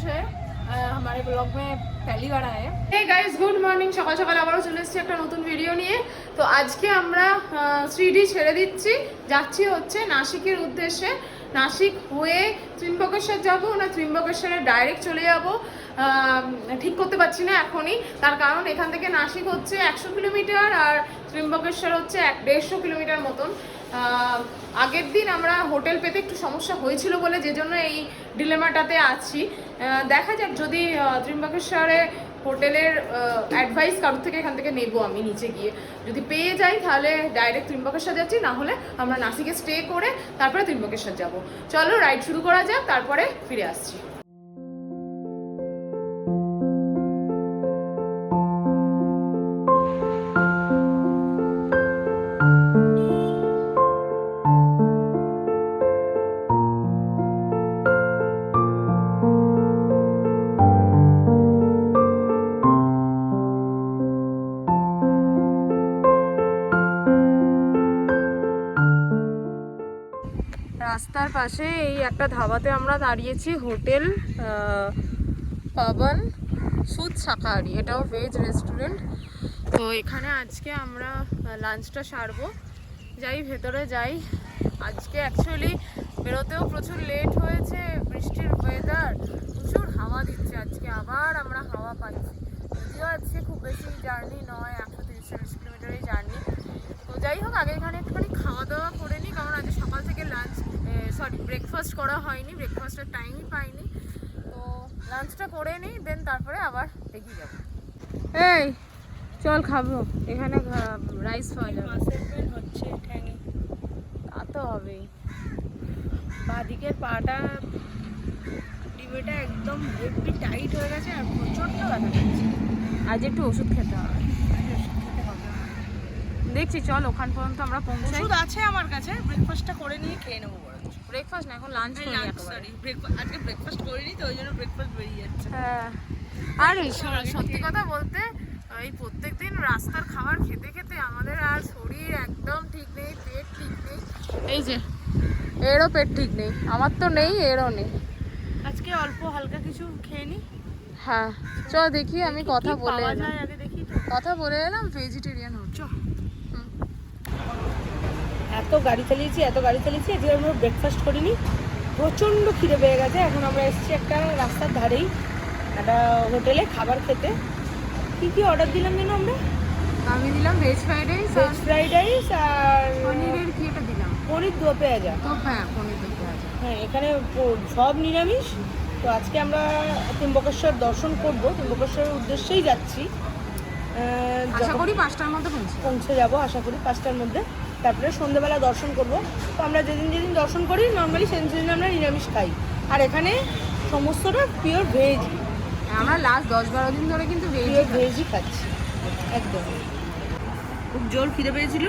है हमारे ब्लॉग में पहली बार आए हैं। Hey guys, good morning. সকাল সকাল আবারও চলে এসেছি একটা নতুন ভিডিও নিয়ে। তো আজকে আমরা শ্রীডি ছেড়ে দিচ্ছি, যাচ্ছি হচ্ছে নাসিকের উদ্দেশ্যে। নাসিক হয়ে ত্রিম্বকেশ্বর যাব না ত্রিম্বকেশ্বরে ডাইরেক্ট চলে যাব ঠিক করতে পারছি না এখনই। তার কারণ এখান থেকে নাসিক হচ্ছে 100 কিলোমিটার আর ত্রিম্বকেশ্বর হচ্ছে 150 কিলোমিটার মতন। আগের দিন আমরা হোটেল পেতে একটু সমস্যা হয়েছিল বলে যে জন্য এই ডিলেমাটাতে আছি। দেখা যাক, যদি ত্রিম্বকেশ্বরে হোটেলের অ্যাডভাইস কারোর থেকে এখান থেকে নেবো আমি নিচে গিয়ে। যদি পেয়ে যাই তাহলে ডাইরেক্ট ত্রিম্বকেশ্বর যাচ্ছি, না হলে আমরা নাসিকে স্টে করে তারপরে ত্রিম্বকেশ্বর যাব। চলো রাইড শুরু করা যাক, তারপরে ফিরে আসছি। রাস্তার পাশে এই একটা ধাবাতে আমরা দাঁড়িয়েছি, হোটেল পাবন সুদ শাকাহারি, এটাও ভেজ রেস্টুরেন্ট। তো এখানে আজকে আমরা লাঞ্চটা সারবো। যাই ভেতরে যাই। আজকে অ্যাকচুয়ালি বেরোতেও প্রচুর লেট হয়েছে, বৃষ্টির ওয়েদার, প্রচুর হাওয়া দিচ্ছে আজকে। আবার আমরা হাওয়া পাচ্ছি, যদিও আজকে খুব বেশি জার্নি নয়, 130-140 কিলোমিটারের জার্নি। তো যাই হোক, আগে এখানে একটুখানি খাওয়া দাওয়া করে নিই, কারণ আজকে সকাল থেকে ব্রেকফাস্ট করা হয়নি, ব্রেকফাস্টের টাইমই পাইনি। তো লাঞ্চটা করে নিই, দেন তারপরে আবার এগিয়ে যাবো। এই চল খাবো, এখানে রাইস পাওয়া যাবে। মাছের পেন হচ্ছে ঠ্যাঙে, তা তো হবেই। বাঁদিকের পাটা ডিমেটা একদম হেভি টাইট হয়ে গেছে আর প্রচণ্ড ব্যথা করছে। আজ একটু ওষুধ খেতে হবে, দেখছি। চল ওখান পর্যন্ত আমরা পৌঁছাই। ওষুধ আছে আমার কাছে, ব্রেকফাস্টটা করে নিয়ে খেয়ে নেবো। ব্রেকফাস্ট না, এখন লাঞ্চ করি একেবারে। আজকে ব্রেকফাস্ট করিনি তো, ওই জন্য ব্রেকফাস্ট বেরিয়ে যাচ্ছে। হ্যাঁ, আর সত্যি কথা বলতে এই প্রত্যেকদিন রাস্তার খাবার খেতে খেতে আমাদের আর শরীর একদম ঠিক নেই, পেট ঠিক নেই। এই যে এরও পেট ঠিক নেই, আমার তো নেই, এরও নেই। আজকে অল্প হালকা কিছু খেয়ে নি। হ্যাঁ চ দেখি, আমি কথা বলে এলাম, আগে দেখি তো। কথা বলে এলাম ভেজিটেরিয়ান হচ্ছে। এত গাড়ি চালিয়েছি আজকে আমরা ব্রেকফাস্ট করিনি, প্রচণ্ড খিদে পেয়ে গেছে। এখন আমরা এসেছি একটা রাস্তার ধারেই একটা হোটেলে খাবার খেতে। কি অর্ডার দিলাম যেন আমরা? আমি দিলাম ভেজ ফ্রাইড রাইস আর পনিরের কি এটা দিলাম, পনির দো পেঁয়াজা। তো হ্যাঁ পনির দো পেঁয়াজা। হ্যাঁ, এখানে সব নিরামিষ। তো আজকে আমরা ত্রিম্বকেশ্বর দর্শন করবো, ত্রিম্বকেশ্বরের উদ্দেশ্যেই যাচ্ছি। আশা করি 5টার মধ্যে পৌঁছে যাবো, আশা করি 5টার মধ্যে। তারপরে সন্ধ্যেবেলা দর্শন করব। তো আমরা যেদিন দর্শন করি নর্মালি সেদিন আমরা নিরামিষ খাই, আর এখানে সমস্তটা পিওর ভেজ। আমরা লাস্ট 10-12 দিন ধরে কিন্তু ভেজই খাচ্ছি একদম। খুব জোর খিদে পেয়েছিল,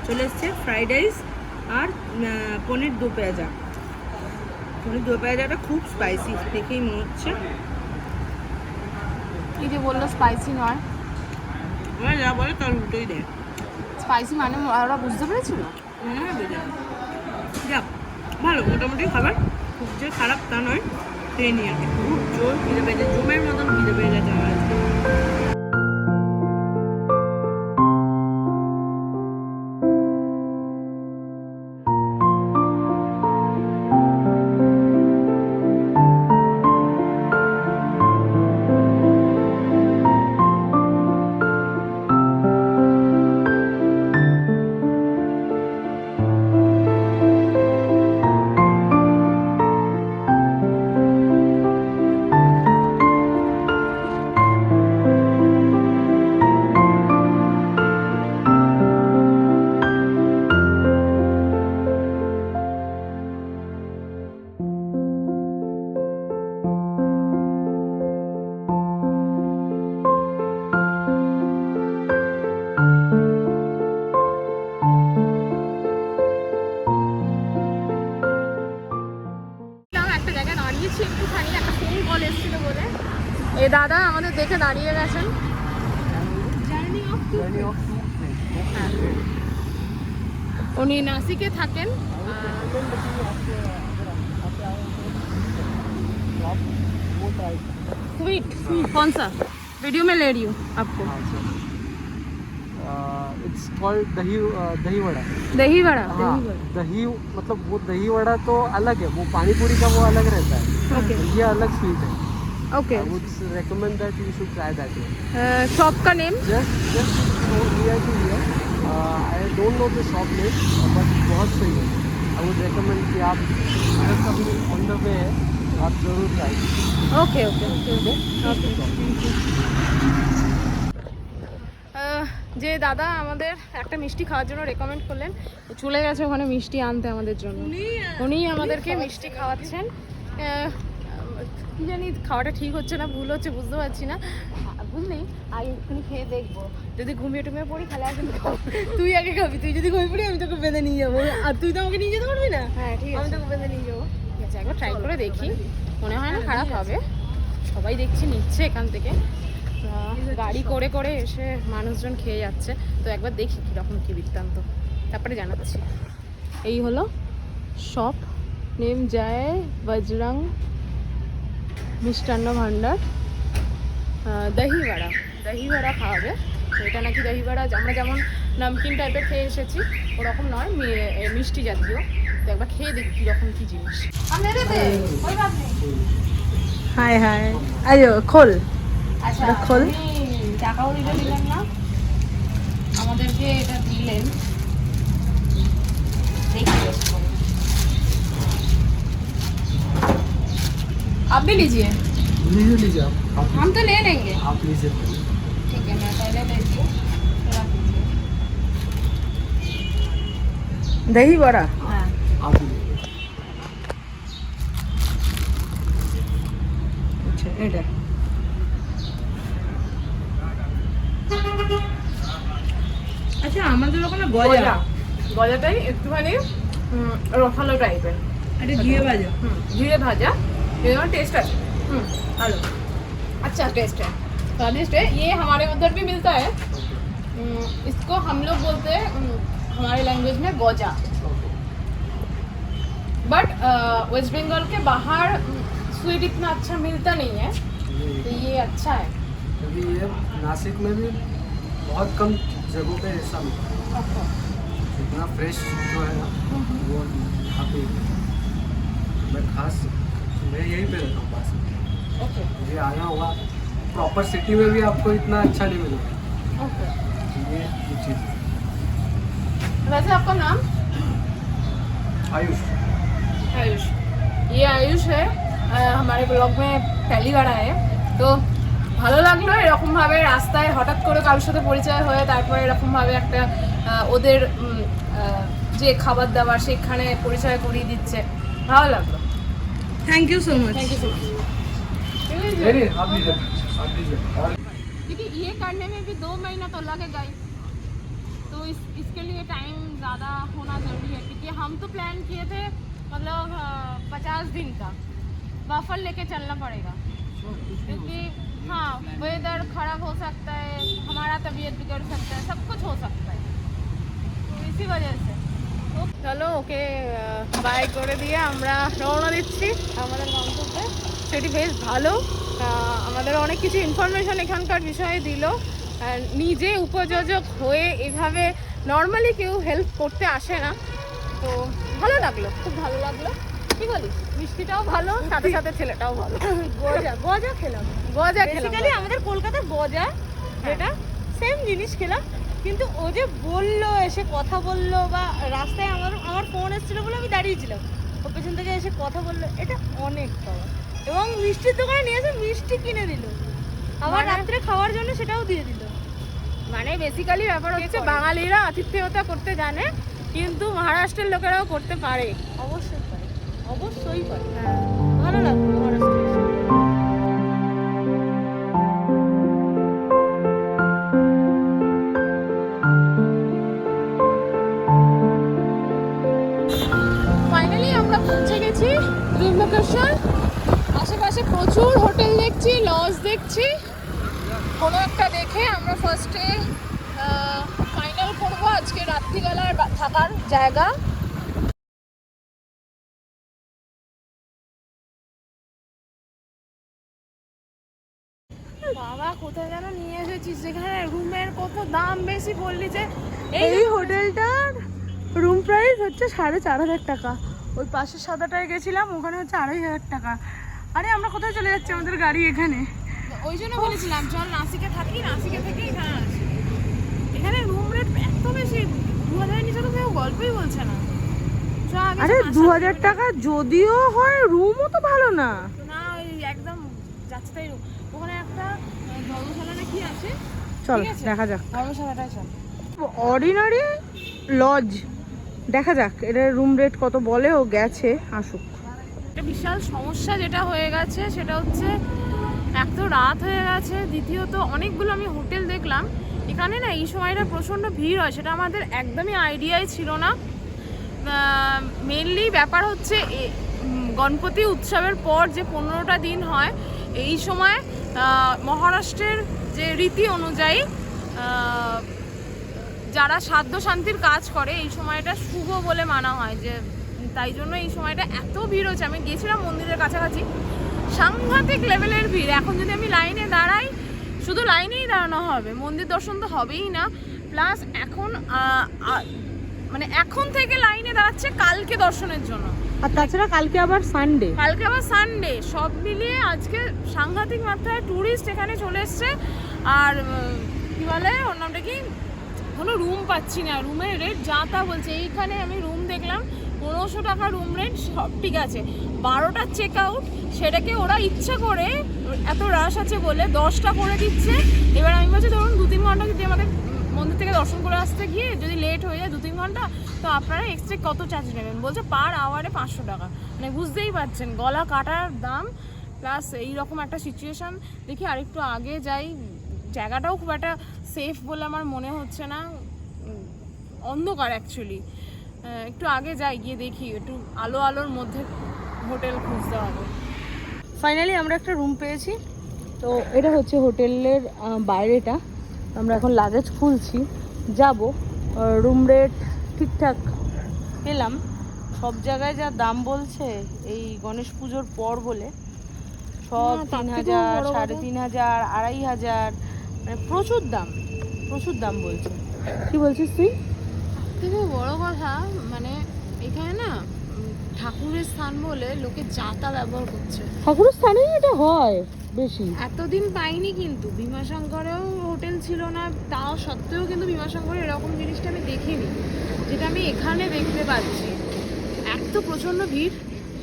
চলে এসছে ফ্রাইড রাইস আর পনির দো পেঁয়াজা। পনির দো পেঁয়াজাটা খুব স্পাইসি দেখেই মনে হচ্ছে। কি যে বললো স্পাইসি নয়, ওরা যা বলে তার উল্টোই দেয়। স্পাইসি মানে ওরা বুঝতে পেরেছিল। যাক ভালো, মোটামুটি খাবার, খুব যে খারাপ তা নয়। খেয়ে নিয়ে খুব জোর খিদে পেয়েছে, জমের মতন খিদে পেয়ে গেছে আমার আজকে। দাদা আমাদের দেখে দাঁড়িয়ে গেছেন। উনি নাসিকে থাকেন। फ्राइड। स्वीट कौन सा? वीडियो में ले रही हूँ आपको। इट्स कॉल्ड दही दही वड़ा। दही वड़ा। हाँ, दही मतलब वो दही वड़ा तो अलग है, वो पानी पूरी का वो अलग रहता है। ओके ये अलग स्वीट है। Okay. I would recommend that you should try that one. Shop का name? Just near to here. I don't know the shop name, but बहुत सही है। I would recommend कि आप अगर कभी on the way है आप जरूर try कीजिए। ওকে ওকে ওকে ওকে। যে দাদা আমাদের একটা মিষ্টি খাওয়ার জন্য রেকমেন্ড করলেন, চলে গেছে ওখানে মিষ্টি আনতে আমাদের জন্য। উনি আমাদেরকে মিষ্টি খাওয়াচ্ছেন। কি জানি খাওয়াটা ঠিক হচ্ছে না ভুল হচ্ছে বুঝতে পারছি না, বুঝলি? আগে এক্ষুনি খেয়ে দেখবো, যদি ঘুমিয়ে টুমিয়ে পড়ি তাহলে একদিন খাবো। তুই আগে খাবি, তুই যদি ঘুমিয়ে পড়ি আমি তোকে বেঁধে নিয়ে যাবো, আর তুই তো আমাকে নিয়ে যেতে পারবি না। হ্যাঁ ঠিক আছে, আমি তোকে বেঁধে নিয়ে যাবো। ঠিক আছে, একবার ট্রাই করে দেখি, মনে হয় না খারাপ হবে। সবাই দেখছি নিচ্ছে এখান থেকে, গাড়ি করে করে এসে মানুষজন খেয়ে যাচ্ছে, তো একবার দেখি কীরকম কী বৃত্তান্ত, তারপরে জানাচ্ছি। এই হলো শপ, নেম যায় বজরং মিষ্টান্ন ভান্ডার। দহি বড়া খাওয়াবে। তো এটা নাকি দহি বড়া আমরা যেমন নামকিন টাইপের খেয়ে এসেছি ওরকম নয়, মিষ্টি জাতীয়। তো একবার খেয়ে দেখি কীরকম কী জিনিস। হাই হাই, আয়ো খোল। আচ্ছা খোল। টাকাও দিলেন না আমাদেরকে, এটা দিলেন। आप भी लीजिए। लीजिए आप हम तो ले लेंगे। आप लीजिए। ठीक है, मैं पहले लेती हूँ। दही बड़ा। हाँ आप लीजिए। আচ্ছা এটা আচ্ছা আমাদের ওখানে গজা, গজাটাই একটুখানি রসালো টাইপের, এটা ঘিয়ে ভাজা। ঘিরে ভাজা, এর টেস্ট আছে। हेलो, अच्छा टेस्ट है, स्वादिष्ट है। ये हमारे उधर भी मिलता है, इसको हम लोग बोलते हैं हमारे लैंग्वेज में गौजा। बट वेस्ट बंगाल के बाहर स्वीट इतना अच्छा मिलता नहीं है, तो ये अच्छा है। क्योंकि ये नासिक में भी बहुत कम जगहों पे ऐसा मिलता है। इतना फ्रेश जो है ना वो यहाँ पे मैं खास मैं यहीं पे रहता हूँ पास में। ओके मुझे आना होगा, प्रॉपर सिटी में भी आपको इतना अच्छा नहीं मिलेगा। ओके। ये चीज़। वैसे आपका नाम? आयुष। आयुष, ये आयुष है, हमारे ब्लॉग में पहली बार आए, तो ভালো লাগলো এরকমভাবে রাস্তায় হঠাৎ করে কারোর সাথে পরিচয় হয়ে তারপরে এরকমভাবে একটা ওদের যে খাবার দাবার সেখানে পরিচয় করিয়ে দিচ্ছে, ভালো লাগলো। Thank you so much. Thank you so much. आप लीजिए आप लीजिए। और क्योंकि ये करने में भी 2 महीना तो लगेगा ही, तो इसके लिए टाइम ज़्यादा होना ज़रूरी है, क्योंकि हम तो प्लान किए थे मतलब 50 दिन का, बफर लेके चलना पड़ेगा, क्योंकि हाँ वेदर ख़राब हो सकता है, हमारा तबीयत बिगड़ सकता है, सब कुछ हो सकता है, तो इसी वजह से। তো চলো ওকে বাই করে দিয়ে আমরা রওনা দিচ্ছি আমাদের গন্তব্যে। সেটি বেশ ভালো, আমাদের অনেক কিছু ইনফরমেশন এখানকার বিষয়ে দিল। নিজে উপযোজক হয়ে এভাবে নর্মালি কেউ হেল্প করতে আসে না, তো ভালো লাগলো, খুব ভালো লাগলো। কি বলিস? মিষ্টিটাও ভালো, সাথে সাথে ছেলেটাও ভালো। গজা খেলাম, বেসিক্যালি আমাদের কলকাতার গজা যেটা সেম জিনিস খেলাম, কিন্তু ও যে বললো এসে কথা বললো, বা রাস্তায় আমার ফোন এসেছিলো বলে আমি দাঁড়িয়েছিলাম, ও পেছন থেকে এসে কথা বললো, এটা অনেক পাওয়া। এবং মিষ্টির দোকানে নিয়ে এসে মিষ্টি কিনে দিল, আবার রাত্রে খাওয়ার জন্য সেটাও দিয়ে দিল। মানে বেসিক্যালি ব্যাপার হচ্ছে বাঙালিরা আতিথেয়তা করতে জানে, কিন্তু মহারাষ্ট্রের লোকেরাও করতে পারে। অবশ্যই পারে, অবশ্যই পারে। হ্যাঁ, ভালো লাগলো মহারাষ্ট্রে এসে। ফাইনালি আমরা পৌঁছে গেছি ড্রিম লোকেশন। আশেপাশে প্রচুর হোটেল দেখছি, লজ দেখছি, কোনো একটা দেখে আমরা ফার্স্টে ফাইনাল করবো আজকে রাত্রিবেলার থাকার জায়গা। বাবা কোথায় যেন নিয়ে এসেছিস, যেখানে রুমের কত দাম বেশি বললি যে এই হোটেলটার রুম প্রাইস হচ্ছে 4,500 টাকা। ওই পাশের সাদাটায় গেছিলাম, ওখানে হচ্ছে 2,500 টাকা। আরে আমরা কোথায় চলে যাচ্ছি, আমাদের গাড়ি এখানে। ওই জন্য বলেছিলাম চল নাসিকে থাকি, নাসিকে থেকে এখানে আসি। এখানে রুম রেট এত বেশি, 2000 নিচে তো কেউ গল্পই বলছে না। আরে 2000 টাকা যদিও হয়, রুমও তো ভালো না। না ওই একদম যাচ্ছে তাই রুম। ওখানে একটা ধর্মশালা না কি আছে, চল ঠিক আছে? দেখা যাক। ধর্মশালাটাই চল। অর্ডিনারি লজ দেখা যাক এটার রুম রেট কত বলে। ও গেছে, আসুক। একটা বিশাল সমস্যা যেটা হয়ে গেছে সেটা হচ্ছে এক তো রাত হয়ে গেছে, দ্বিতীয়ত অনেকগুলো আমি হোটেল দেখলাম এখানে না এই সময়টা প্রচণ্ড ভিড় হয়, সেটা আমাদের একদমই আইডিয়াই ছিল না। মেনলি ব্যাপার হচ্ছে গণপতি উৎসবের পর যে 15টা দিন হয় এই সময় মহারাষ্ট্রের যে রীতি অনুযায়ী যারা সাধ্য শান্তির কাজ করে এই সময়টা শুভ বলে মানা হয়, যে তাই জন্য এই সময়টা এত ভিড় হচ্ছে। আমি গিয়েছিলাম মন্দিরের কাছাকাছি, সাংঘাতিক লেভেলের ভিড়। এখন যদি আমি লাইনে দাঁড়াই, শুধু লাইনেই দাঁড়ানো হবে, মন্দির দর্শন তো হবেই না। প্লাস এখন মানে এখন থেকে লাইনে দাঁড়াচ্ছে কালকে দর্শনের জন্য, আর তাছাড়া কালকে আবার সানডে। সব মিলিয়ে আজকে সাংঘাতিক মাত্রায় ট্যুরিস্ট এখানে চলে এসছে। আর কি বলে ওর নামটা কি, কোনো রুম পাচ্ছি না, রুমের রেট যা তা বলছে। এইখানে আমি রুম দেখলাম 1500 টাকা রুম রেট, সব ঠিক আছে। 12টার চেক আউট, সেটাকে ওরা ইচ্ছা করে এত রাশ আছে বলে 10টা করে দিচ্ছে। এবার আমি বলছি ধরুন 2-3 ঘন্টা যদি আমাদের মন্দির থেকে দর্শন করে আসতে গিয়ে যদি লেট হয়ে যায় 2-3 ঘন্টা, তো আপনারা এক্সট্রা কত চার্জ নেবেন? বলছে পার আওয়ারে 500 টাকা। মানে বুঝতেই পারছেন গলা কাটার দাম। প্লাস এইরকম একটা সিচুয়েশান দেখি আরেকটু আগে যাই, জায়গাটাও খুব একটা সেফ বলে আমার মনে হচ্ছে না, অন্ধকার অ্যাকচুয়ালি। একটু আগে যাই, গিয়ে দেখি একটু আলোর মধ্যে হোটেল খুঁজতে হবে। ফাইনালি আমরা একটা রুম পেয়েছি। তো এটা হচ্ছে হোটেলের বাইরেটা। আমরা এখন লাগেজ খুলছি, যাব। রুম রেট ঠিকঠাক পেলাম। সব জায়গায় যা দাম বলছে এই গণেশ পুজোর পর বলে, সব 3,000, 3,500, 2,500, মানে প্রচুর দাম বলছে। কি বলছিস তুই? থেকে বড় কথা মানে এখানে না ঠাকুরের স্থান বলে লোকে যাতা ব্যবহার করছে। ঠাকুরের স্থানেই এটা হয় বেশি। এতদিন পাইনি, কিন্তু ভীমাশঙ্করেও হোটেল ছিল না, তাও সত্ত্বেও কিন্তু ভীমাশঙ্করে এরকম জিনিসটা আমি দেখিনি, যেটা আমি এখানে দেখতে পাচ্ছি। এক তো প্রচণ্ড ভিড়,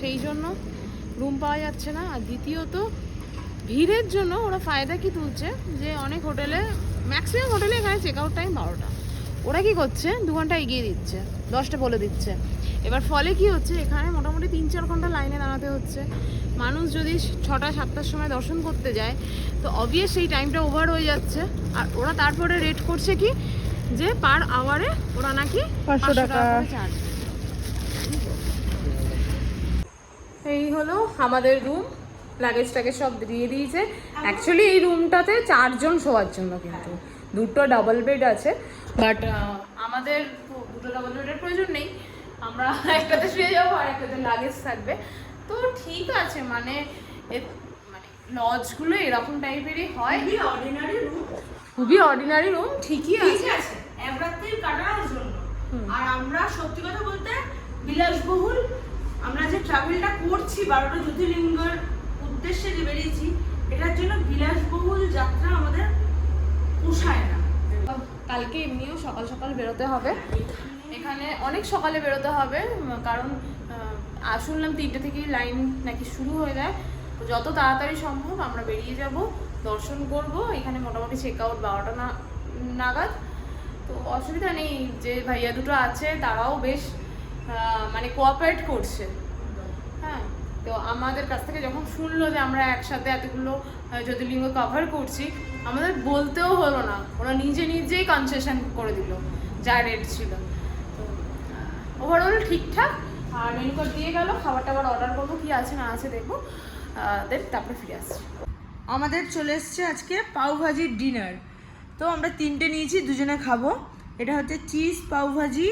সেই জন্য রুম পাওয়া যাচ্ছে না। আর দ্বিতীয়ত ভিড়ের জন্য ওরা ফায়দা কি তুলছে, যে অনেক হোটেলে, ম্যাক্সিমাম হোটেলে এখানে চেক আউট টাইম 12টা, ওরা কি করছে 2 ঘন্টা এগিয়ে দিচ্ছে, 10টা বলে দিচ্ছে। এবার ফলে কি হচ্ছে, এখানে মোটামুটি 3-4 ঘন্টা লাইনে দাঁড়াতে হচ্ছে। মানুষ যদি 6টা-7টার সময় দর্শন করতে যায়, তো অবভিয়াস সেই টাইমটা ওভার হয়ে যাচ্ছে। আর ওরা তারপরে রেট করছে কি, যে পার আওয়ারে ওরা নাকি 500 টাকা চার্জ। এই হলো আমাদের রুম, লাগেজ টাগেজ সব দিয়ে দিয়েছে। অ্যাকচুয়ালি এই রুমটাতে 4 জন শোয়ার জন্য, কিন্তু 2টো ডাবল বেড আছে। বাট আমাদের 2টো ডাবল বেডের প্রয়োজন নেই, আমরা একটাতে শুয়ে যাবো আর একটাতে লাগেজ থাকবে। তো ঠিক আছে, মানে লজগুলো এরকম টাইপেরই হয়, খুবই অর্ডিনারি রুম, ঠিকই আছে এক রাত্রি কাটানোর জন্য। আর আমরা সত্যি কথা বলতে বিলাসবহুল, আমরা যে ট্রাভেলটা করছি 12টা জ্যোতির্লিঙ্গের উদ্দেশ্যে যে বেরিয়েছি, এটার জন্য বিলাসবহুল যাত্রা আমাদের পোষায় না। কালকে এমনিও সকাল সকাল বেরোতে হবে, এখানে অনেক সকালে বেরোতে হবে, কারণ শুনলাম 3টে থেকেই লাইন নাকি শুরু হয়ে যায়। তো যত তাড়াতাড়ি সম্ভব আমরা বেরিয়ে যাব, দর্শন করব। এখানে মোটামুটি চেক আউট 12টা নাগাদ, তো অসুবিধা নেই। যে ভাইয়া দুটো আছে তারাও বেশ মানে কোঅপারেট করছে। হ্যাঁ, তো আমাদের কাছ থেকে যখন শুনলো যে আমরা একসাথে এতগুলো জ্যোতির্লিঙ্গ কভার করছি, আমাদের বলতেও হলো না, ওরা নিজেই কনসেশন করে দিল যা রেট ছিল। তো ওভারঅল ঠিকঠাক। আর মেনু কার্ড দিয়ে গেল, খাবার টাবার অর্ডার করবো, কি আছে না আছে দেখবো, দেন তারপরে ফিরে আসছি। আমাদের চলে এসছে আজকে পাওভাজির ডিনার। তো আমরা 3টে নিয়েছি, 2জনে খাবো। এটা হচ্ছে চিজ পাওভাজি,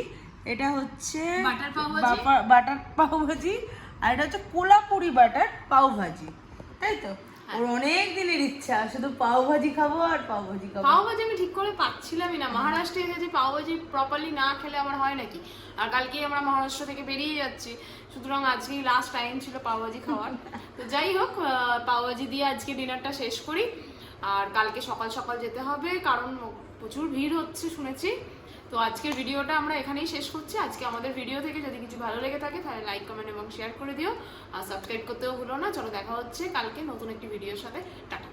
এটা হচ্ছে বাটার পাওভাজি, আর এটা হচ্ছে কোলাপুরি বাটার পাওভাজি, তাই তো? ওর অনেক দিনের ইচ্ছা শুধু পাও ভাজি খাবো আর পাও ভাজি খাবো। পাও ভাজি আমি ঠিক করে পাচ্ছিলামই না, মহারাষ্ট্রে এসেছি পাও ভাজি প্রপারলি না খেলে আমার হয় নাকি। আর কালকেই আমরা মহারাষ্ট্র থেকে বেরিয়ে যাচ্ছি, সুতরাং আজকেই লাস্ট টাইম ছিল পাও ভাজি খাওয়ার। তো যাই হোক, পাও ভাজি দিয়ে আজকে ডিনারটা শেষ করি। আর কালকে সকাল সকাল যেতে হবে, কারণ প্রচুর ভিড় হচ্ছে শুনেছি। তো আজকের ভিডিওটা আমরা এখানেই শেষ করছি। আজকে আমাদের ভিডিও থেকে যদি কিছু ভালো লেগে থাকে তাহলে লাইক, কমেন্ট এবং শেয়ার করে দিও, আর সাবস্ক্রাইব করতেও ভুলো না। চলো দেখা হচ্ছে কালকে নতুন একটি ভিডিওর সাথে। টাটা।